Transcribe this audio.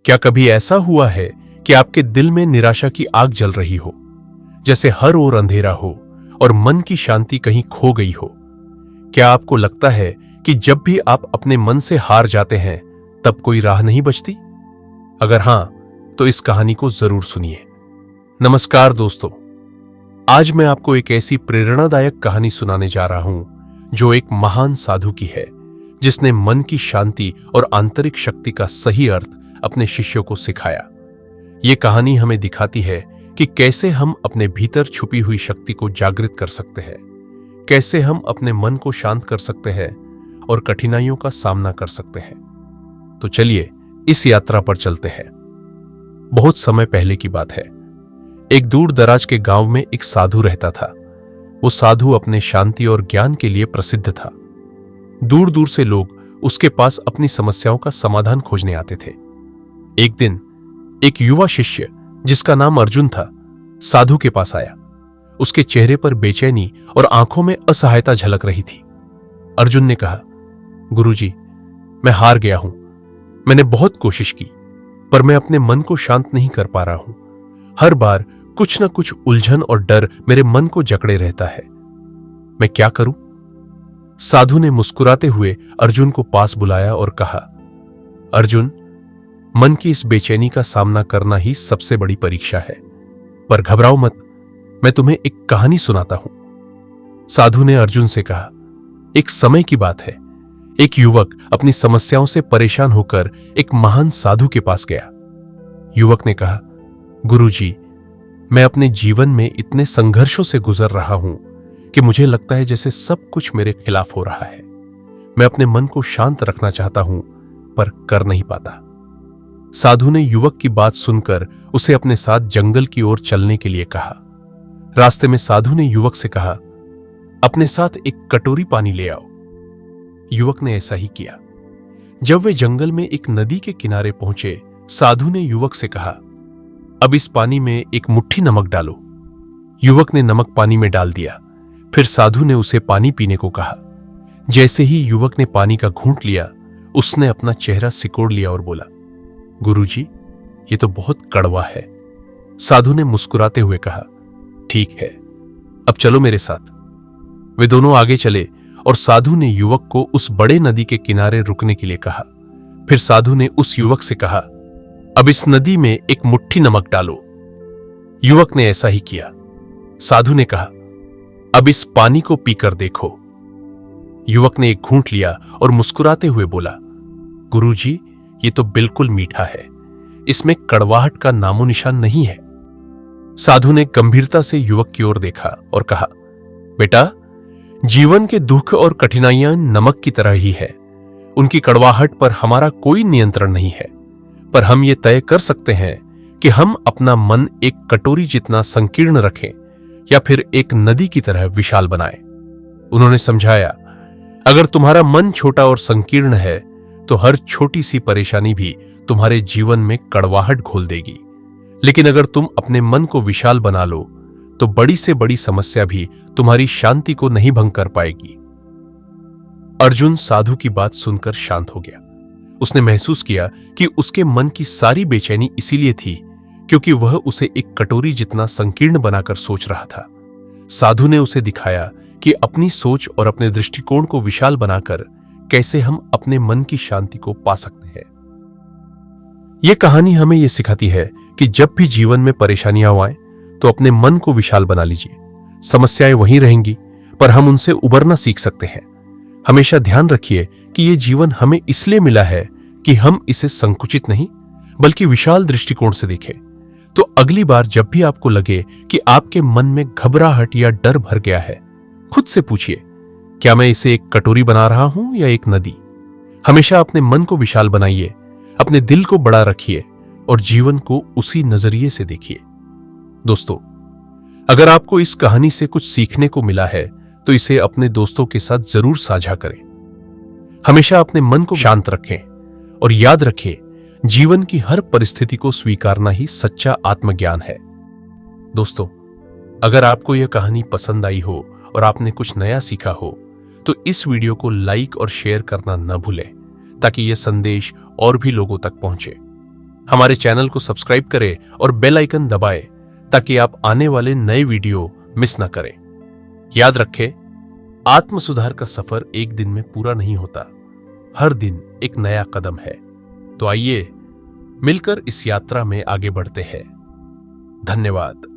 क्या कभी ऐसा हुआ है कि आपके दिल में निराशा की आग जल रही हो, जैसे हर ओर अंधेरा हो और मन की शांति कहीं खो गई हो? क्या आपको लगता है कि जब भी आप अपने मन से हार जाते हैं तब कोई राह नहीं बचती? अगर हां, तो इस कहानी को जरूर सुनिए। नमस्कार दोस्तों, आज मैं आपको एक ऐसी प्रेरणादायक कहानी सुनाने जा रहा हूं जो एक महान साधु की है, जिसने मन की शांति और आंतरिक शक्ति का सही अर्थ अपने शिष्यों को सिखाया। यह कहानी हमें दिखाती है कि कैसे हम अपने भीतर छुपी हुई शक्ति को जागृत कर सकते हैं, कैसे हम अपने मन को शांत कर सकते हैं और कठिनाइयों का सामना कर सकते हैं। तो चलिए इस यात्रा पर चलते हैं। बहुत समय पहले की बात है। एक दूर दराज के गांव में एक साधु रहता था। वो साधु अपने शांति और ज्ञान के लिए प्रसिद्ध था। दूर दूर से लोग उसके पास अपनी समस्याओं का समाधान खोजने आते थे। एक दिन एक युवा शिष्य जिसका नाम अर्जुन था, साधु के पास आया। उसके चेहरे पर बेचैनी और आंखों में असहायता झलक रही थी। अर्जुन ने कहा, गुरुजी, मैं हार गया हूं। मैंने बहुत कोशिश की, पर मैं अपने मन को शांत नहीं कर पा रहा हूं। हर बार कुछ न कुछ उलझन और डर मेरे मन को जकड़े रहता है। मैं क्या करूं? साधु ने मुस्कुराते हुए अर्जुन को पास बुलाया और कहा, अर्जुन, मन की इस बेचैनी का सामना करना ही सबसे बड़ी परीक्षा है, पर घबराओ मत, मैं तुम्हें एक कहानी सुनाता हूं। साधु ने अर्जुन से कहा, एक समय की बात है। एक युवक अपनी समस्याओं से परेशान होकर एक महान साधु के पास गया। युवक ने कहा, गुरुजी, मैं अपने जीवन में इतने संघर्षों से गुजर रहा हूं कि मुझे लगता है जैसे सब कुछ मेरे खिलाफ हो रहा है। मैं अपने मन को शांत रखना चाहता हूं, पर कर नहीं पाता। साधु ने युवक की बात सुनकर उसे अपने साथ जंगल की ओर चलने के लिए कहा। रास्ते में साधु ने युवक से कहा, अपने साथ एक कटोरी पानी ले आओ। युवक ने ऐसा ही किया। जब वे जंगल में एक नदी के किनारे पहुंचे, साधु ने युवक से कहा, अब इस पानी में एक मुट्ठी नमक डालो। युवक ने नमक पानी में डाल दिया। फिर साधु ने उसे पानी पीने को कहा। जैसे ही युवक ने पानी का घूंट लिया, उसने अपना चेहरा सिकोड़ लिया और बोला, गुरुजी, ये तो बहुत कड़वा है। साधु ने मुस्कुराते हुए कहा, ठीक है, अब चलो मेरे साथ। वे दोनों आगे चले और साधु ने युवक को उस बड़े नदी के किनारे रुकने के लिए कहा। फिर साधु ने उस युवक से कहा, अब इस नदी में एक मुट्ठी नमक डालो। युवक ने ऐसा ही किया। साधु ने कहा, अब इस पानी को पीकर देखो। युवक ने एक घूंट लिया और मुस्कुराते हुए बोला, गुरुजी, ये तो बिल्कुल मीठा है, इसमें कड़वाहट का नामो निशान नहीं है। साधु ने गंभीरता से युवक की ओर देखा और कहा, बेटा, जीवन के दुख और कठिनाइयां नमक की तरह ही है। उनकी कड़वाहट पर हमारा कोई नियंत्रण नहीं है, पर हम ये तय कर सकते हैं कि हम अपना मन एक कटोरी जितना संकीर्ण रखें या फिर एक नदी की तरह विशाल बनाएं। उन्होंने समझाया, अगर तुम्हारा मन छोटा और संकीर्ण है तो हर छोटी सी परेशानी भी तुम्हारे जीवन में कड़वाहट घोल देगी, लेकिन अगर तुम अपने मन को विशाल बना लो तो बड़ी से बड़ी समस्या भी तुम्हारी शांति को नहीं भंग कर पाएगी। अर्जुन साधु की बात सुनकर शांत हो गया। उसने महसूस किया कि उसके मन की सारी बेचैनी इसीलिए थी क्योंकि वह उसे एक कटोरी जितना संकीर्ण बनाकर सोच रहा था। साधु ने उसे दिखाया कि अपनी सोच और अपने दृष्टिकोण को विशाल बनाकर कैसे हम अपने मन की शांति को पा सकते हैं। यह कहानी हमें यह सिखाती है कि जब भी जीवन में परेशानियां आए तो अपने मन को विशाल बना लीजिए। समस्याएं वहीं रहेंगी, पर हम उनसे उबरना सीख सकते हैं। हमेशा ध्यान रखिए कि यह जीवन हमें इसलिए मिला है कि हम इसे संकुचित नहीं बल्कि विशाल दृष्टिकोण से देखें। तो अगली बार जब भी आपको लगे कि आपके मन में घबराहट या डर भर गया है, खुद से पूछिए, क्या मैं इसे एक कटोरी बना रहा हूं या एक नदी? हमेशा अपने मन को विशाल बनाइए, अपने दिल को बड़ा रखिए और जीवन को उसी नजरिए से देखिए। दोस्तों, अगर आपको इस कहानी से कुछ सीखने को मिला है तो इसे अपने दोस्तों के साथ जरूर साझा करें। हमेशा अपने मन को शांत रखें और याद रखें, जीवन की हर परिस्थिति को स्वीकारना ही सच्चा आत्मज्ञान है। दोस्तों, अगर आपको यह कहानी पसंद आई हो और आपने कुछ नया सीखा हो तो इस वीडियो को लाइक और शेयर करना न भूलें ताकि यह संदेश और भी लोगों तक पहुंचे। हमारे चैनल को सब्सक्राइब करें और बेल आइकन दबाएं ताकि आप आने वाले नए वीडियो मिस ना करें। याद रखें, आत्म सुधार का सफर एक दिन में पूरा नहीं होता, हर दिन एक नया कदम है। तो आइए मिलकर इस यात्रा में आगे बढ़ते हैं। धन्यवाद।